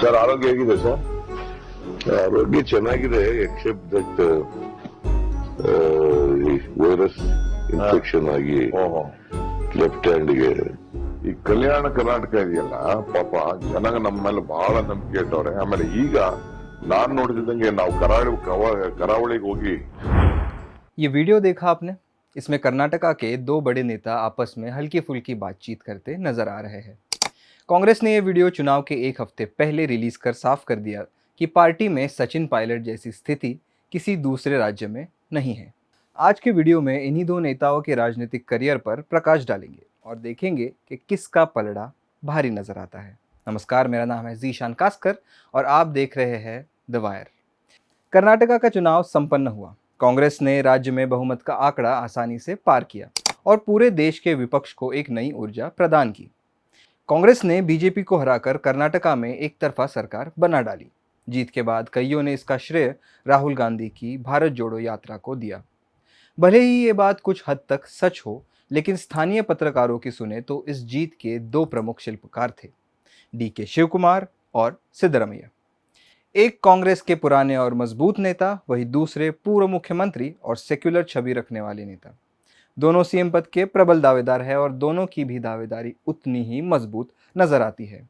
Sir ಆರೋಗ್ಯ ಹೇಗಿದೆ sir? ಆರೋಗ್ಯ ಚೆನ್ನಾಗಿದೆ ಎಕ್ಸೆಪ್ಟ್ ದಟ್ ಈ ವೈರಸ್ ಇನ್ಫೆಕ್ಷನ್ ಆಗಿ ಲೆಫ್ಟ್ ಹ್ಯಾಂಡ್ಗೆ. ಈ ಕಲ್ಯಾಣ ಕರ್ನಾಟಕ ಇದೆಯಲ್ಲ, ಪಾಪ ಜನ ನಮ್ಮ ಮೇಲೆ ಬಹಳ ನಂಬಿಕೆ ಇಟ್ಟವ್ರೆ. ಆಮೇಲೆ ಈಗ ನಾನ್ ನೋಡಿದಂಗೆ ನಾವು ಕರಾವಳಿಗೆ ಹೋಗಿ ये वीडियो देखा आपने? इसमें कर्नाटका के दो बड़े नेता आपस में हल्की फुल्की बातचीत करते नजर आ रहे हैं। कांग्रेस ने यह वीडियो चुनाव के एक हफ्ते पहले रिलीज कर साफ कर दिया कि पार्टी में सचिन पायलट जैसी स्थिति किसी दूसरे राज्य में नहीं है। आज के वीडियो में इन्हीं दो नेताओं के राजनीतिक करियर पर प्रकाश डालेंगे और देखेंगे कि किसका पलड़ा भारी नजर आता है। नमस्कार, मेरा नाम है जीशान कास्कर और आप देख रहे हैं द वायर। कर्नाटका का चुनाव संपन्न हुआ। कांग्रेस ने राज्य में बहुमत का आंकड़ा आसानी से पार किया और पूरे देश के विपक्ष को एक नई ऊर्जा प्रदान की। कांग्रेस ने बीजेपी को हराकर कर्नाटका में एक तरफा सरकार बना डाली। जीत के बाद कईयों ने इसका श्रेय राहुल गांधी की भारत जोड़ो यात्रा को दिया। भले ही ये बात कुछ हद तक सच हो, लेकिन स्थानीय पत्रकारों की सुने तो इस जीत के दो प्रमुख शिल्पकार थे, डीके शिवकुमार और सिद्धरमैया। एक कांग्रेस के पुराने और मजबूत नेता, वही दूसरे पूर्व मुख्यमंत्री और सेक्युलर छवि रखने वाले नेता। दोनों सीएम पद के प्रबल दावेदार है और दोनों की भी दावेदारी उतनी ही मजबूत नजर आती है।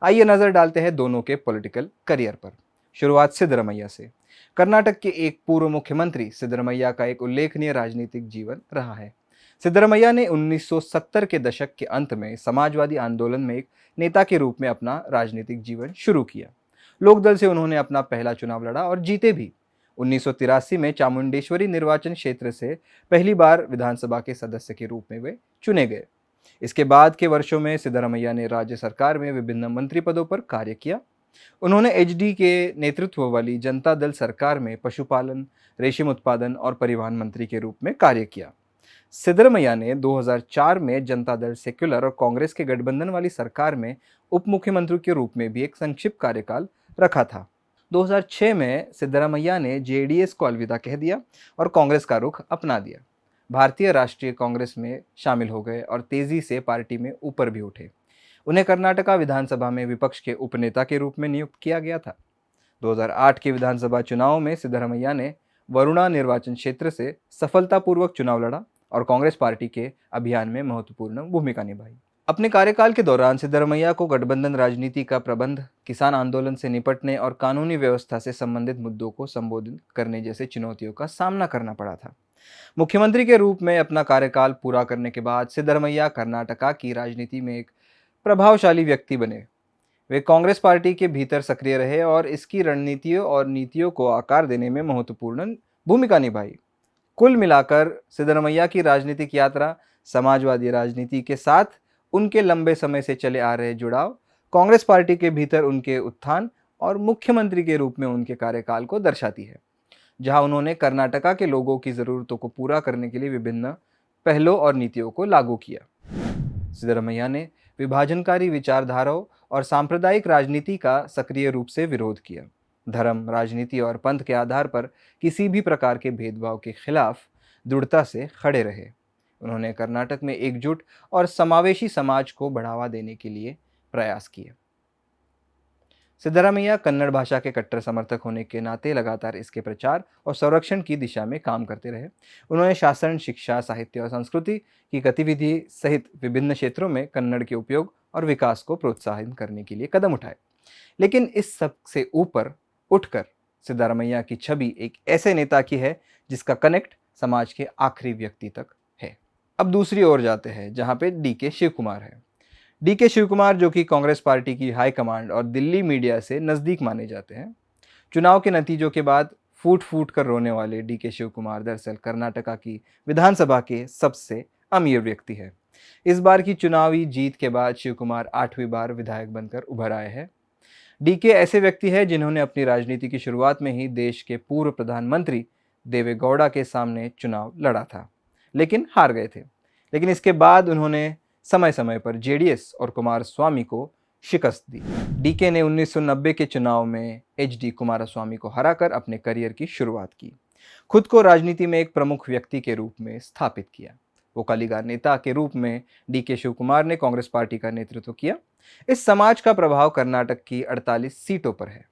आइए नजर डालते हैं दोनों के पॉलिटिकल करियर पर। शुरुआत सिद्धरमैया से। कर्नाटक के एक पूर्व मुख्यमंत्री सिद्धरमैया का एक उल्लेखनीय राजनीतिक जीवन रहा है। सिद्धरमैया ने 1970 के दशक के अंत में समाजवादी आंदोलन में एक नेता के रूप में अपना राजनीतिक जीवन शुरू किया। लोकदल से उन्होंने अपना पहला चुनाव लड़ा और जीते भी। 1983 में चामुंडेश्वरी निर्वाचन क्षेत्र से पहली बार विधानसभा के सदस्य के रूप में वे चुने गए। इसके बाद के वर्षों में सिद्धरमैया ने राज्य सरकार में विभिन्न मंत्री पदों पर कार्य किया। उन्होंने एचडी के नेतृत्व वाली जनता दल सरकार में पशुपालन, रेशम उत्पादन और परिवहन मंत्री के रूप में कार्य किया। सिद्धरमैया ने 2004 में जनता दल सेक्युलर और कांग्रेस के गठबंधन वाली सरकार में उप मुख्यमंत्री के रूप में भी एक संक्षिप्त कार्यकाल रखा था। 2006 में सिद्धरमैया ने जेडीएस को अलविदा कह दिया और कांग्रेस का रुख अपना दिया। भारतीय राष्ट्रीय कांग्रेस में शामिल हो गए और तेजी से पार्टी में ऊपर भी उठे। उन्हें कर्नाटका विधानसभा में विपक्ष के उपनेता के रूप में नियुक्त किया गया था। 2008 के विधानसभा चुनाव में सिद्धरमैया ने वरुणा निर्वाचन क्षेत्र से सफलतापूर्वक चुनाव लड़ा और कांग्रेस पार्टी के अभियान में महत्वपूर्ण भूमिका निभाई। अपने कार्यकाल के दौरान सिद्धरमैया को गठबंधन राजनीति का प्रबंध, किसान आंदोलन से निपटने और कानूनी व्यवस्था से संबंधित मुद्दों को संबोधित करने जैसे चुनौतियों का सामना करना पड़ा था। मुख्यमंत्री के रूप में अपना कार्यकाल पूरा करने के बाद सिद्धरमैया कर्नाटका की राजनीति में एक प्रभावशाली व्यक्ति बने। वे कांग्रेस पार्टी के भीतर सक्रिय रहे और इसकी रणनीतियों और नीतियों को आकार देने में महत्वपूर्ण भूमिका निभाई। कुल मिलाकर सिद्धरमैया की राजनीतिक यात्रा समाजवादी राजनीति के साथ उनके लंबे समय से चले आ रहे जुड़ाव, कांग्रेस पार्टी के भीतर उनके उत्थान और मुख्यमंत्री के रूप में उनके कार्यकाल को दर्शाती है, जहां उन्होंने कर्नाटका के लोगों की ज़रूरतों को पूरा करने के लिए विभिन्न पहलों और नीतियों को लागू किया। सिद्धरमैया ने विभाजनकारी विचारधाराओं और सांप्रदायिक राजनीति का सक्रिय रूप से विरोध किया। धर्म, राजनीति और पंथ के आधार पर किसी भी प्रकार के भेदभाव के खिलाफ दृढ़ता से खड़े रहे। उन्होंने कर्नाटक में एकजुट और समावेशी समाज को बढ़ावा देने के लिए प्रयास किए। सिद्धरमैया कन्नड़ भाषा के कट्टर समर्थक होने के नाते लगातार इसके प्रचार और संरक्षण की दिशा में काम करते रहे। उन्होंने शासन, शिक्षा, साहित्य और संस्कृति की गतिविधि सहित विभिन्न क्षेत्रों में कन्नड़ के उपयोग और विकास को प्रोत्साहित करने के लिए कदम उठाए। लेकिन इस सब से ऊपर उठकर सिद्धरमैया की छवि एक ऐसे नेता की है जिसका कनेक्ट समाज के आखिरी व्यक्ति तक है। अब दूसरी ओर जाते हैं, जहां पे डीके शिवकुमार है। डीके शिवकुमार, जो कि कांग्रेस पार्टी की हाईकमांड और दिल्ली मीडिया से नज़दीक माने जाते हैं। चुनाव के नतीजों के बाद फूट फूट कर रोने वाले डीके शिवकुमार दरअसल कर्नाटका की विधानसभा के सबसे अमीर व्यक्ति है। इस बार की चुनावी जीत के बाद शिवकुमार 8वीं बार विधायक बनकर उभर आए हैं। डीके ऐसे व्यक्ति हैं जिन्होंने अपनी राजनीति की शुरुआत में ही देश के पूर्व प्रधानमंत्री देवेगौड़ा के सामने चुनाव लड़ा था, लेकिन हार गए थे। लेकिन इसके बाद उन्होंने समय समय पर जेडीएस और कुमारस्वामी को शिकस्त दी। डीके ने 1990 के चुनाव में एचडी कुमारस्वामी को हराकर अपने करियर की शुरुआत की। खुद को राजनीति में एक प्रमुख व्यक्ति के रूप में स्थापित किया। वो कालीगार नेता के रूप में डीके शिवकुमार ने कांग्रेस पार्टी का नेतृत्व किया। इस समाज का प्रभाव कर्नाटक की 48 सीटों पर है।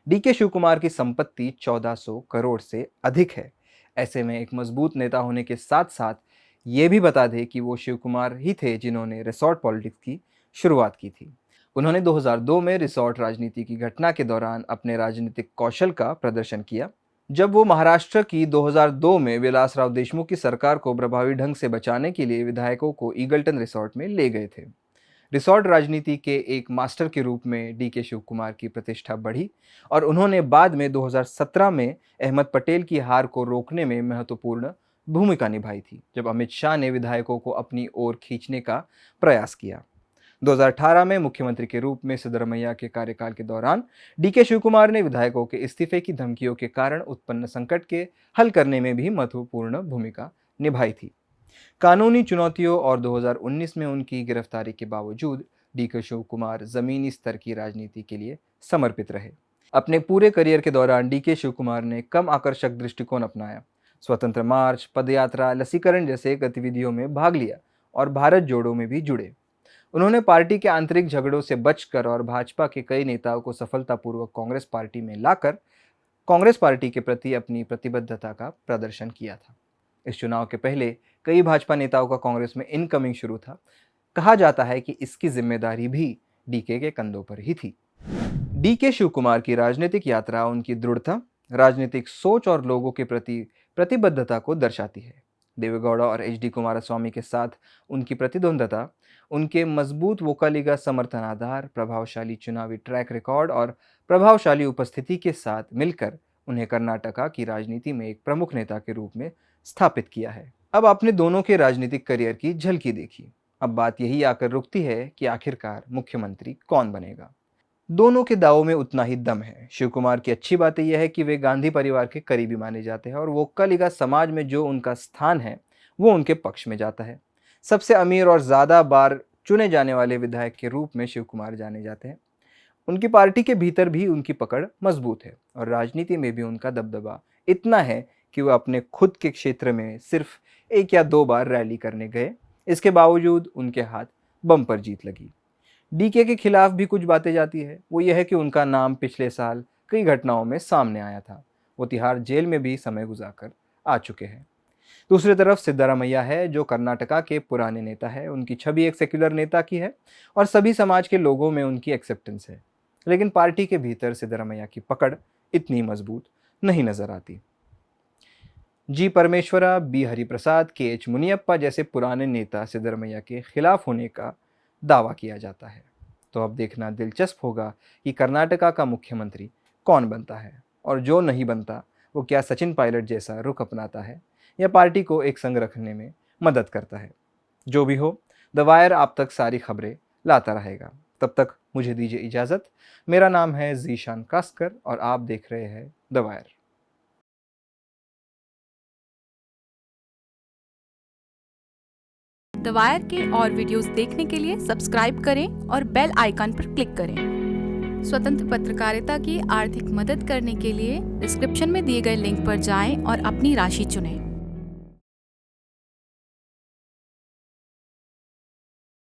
डीके शिवकुमार की संपत्ति 1400 करोड़ से अधिक है। ऐसे में एक मजबूत नेता होने के साथ साथ ये भी बता दें कि वो शिवकुमार ही थे जिन्होंने रिसोर्ट पॉलिटिक्स की शुरुआत की थी। उन्होंने 2002 में रिसोर्ट राजनीति की घटना के दौरान अपने राजनीतिक कौशल का प्रदर्शन किया, जब वो महाराष्ट्र की 2002 में विलासराव देशमुख की सरकार को प्रभावी ढंग से बचाने के लिए विधायकों को ईगल्टन रिसोर्ट में ले गए थे। रिसोर्ट राजनीति के एक मास्टर के रूप में डीके शिवकुमार की प्रतिष्ठा बढ़ी और उन्होंने बाद में 2017 में अहमद पटेल की हार को रोकने में महत्वपूर्ण भूमिका निभाई थी, जब अमित शाह ने विधायकों को अपनी ओर खींचने का प्रयास किया। 2018 में मुख्यमंत्री के रूप में सिद्धरमैया के कार्यकाल के दौरान डीके शिवकुमार ने विधायकों के इस्तीफे की धमकियों के कारण उत्पन्न संकट के हल करने में भी महत्वपूर्ण भूमिका निभाई थी। कानूनी चुनौतियों और 2019 में उनकी गिरफ्तारी के बावजूद डीके शिवकुमार जमीनी स्तर की राजनीति के लिए समर्पित रहे। अपने पूरे करियर के दौरान डीके शिवकुमार ने कम आकर्षक दृष्टिकोण अपनाया, स्वतंत्र मार्च, पदयात्रा, लसीकरण जैसे गतिविधियों में भाग लिया और भारत जोड़ो में भी जुड़े। उन्होंने पार्टी के आंतरिक झगड़ों से बचकर और भाजपा के कई नेताओं को सफलतापूर्वक कांग्रेस पार्टी में लाकर कांग्रेस पार्टी के प्रति अपनी प्रतिबद्धता का प्रदर्शन किया था। इस चुनाव के पहले कई भाजपा नेताओं का कांग्रेस में इनकमिंग शुरू था। कहा जाता है कि इसकी जिम्मेदारी भी डीके के कंधों पर ही थी। डीके शिवकुमार की राजनीतिक यात्रा उनकी दृढ़ता, राजनीतिक सोच और लोगों के प्रति प्रतिबद्धता को दर्शाती है। देवेगौड़ा और एचडी कुमारस्वामी के साथ उनकी प्रतिद्वंद्विता, उनके मजबूत वोकालिगा समर्थन आधार, प्रभावशाली चुनावी ट्रैक रिकॉर्ड और प्रभावशाली उपस्थिति के साथ मिलकर उन्हें कर्नाटका की राजनीति में एक प्रमुख नेता के रूप में स्थापित किया है। अब आपने दोनों के राजनीतिक करियर की झलकी देखी। अब बात यही आकर रुकती है कि आखिरकार मुख्यमंत्री कौन बनेगा। दोनों के दावों में उतना ही दम है। शिवकुमार की अच्छी बात यह है कि वे गांधी परिवार के करीबी माने जाते हैं और वोक्कालिगा समाज में जो उनका स्थान है वो उनके पक्ष में जाता है। सबसे अमीर और ज़्यादा बार चुने जाने वाले विधायक के रूप में शिवकुमार जाने जाते हैं। उनकी पार्टी के भीतर भी उनकी पकड़ मजबूत है और राजनीति में भी उनका दबदबा इतना है कि वह अपने खुद के क्षेत्र में सिर्फ 1 या 2 बार रैली करने गए। इसके बावजूद उनके हाथ बम पर जीत लगी। डीके के खिलाफ भी कुछ बातें जाती है। वो यह है कि उनका नाम पिछले साल कई घटनाओं में सामने आया था। वो तिहाड़ जेल में भी समय गुजारकर आ चुके हैं। दूसरी तरफ सिद्धरमैया है, जो कर्नाटका के पुराने नेता है। उनकी छवि एक सेक्युलर नेता की है और सभी समाज के लोगों में उनकी एक्सेप्टेंस है, लेकिन पार्टी के भीतर सिद्धरमैया की पकड़ इतनी मजबूत नहीं नजर आती। जी परमेश्वरा, बी हरिप्रसाद, के एच मुनियप्पा जैसे पुराने नेता सिद्धरमैया के खिलाफ होने का दावा किया जाता है। तो अब देखना दिलचस्प होगा कि कर्नाटका का मुख्यमंत्री कौन बनता है और जो नहीं बनता वो क्या सचिन पायलट जैसा रुख अपनाता है या पार्टी को एक संग रखने में मदद करता है। जो भी हो, द वायर आप तक सारी खबरें लाता रहेगा। तब तक मुझे दीजिए इजाज़त। मेरा नाम है ज़ीशान कास्कर और आप देख रहे हैं द वायर। द वायर के और वीडियोस देखने के लिए सब्सक्राइब करें और बेल आइकन पर क्लिक करें। स्वतंत्र पत्रकारिता की आर्थिक मदद करने के लिए डिस्क्रिप्शन में दिए गए लिंक पर जाएं और अपनी राशि चुनें।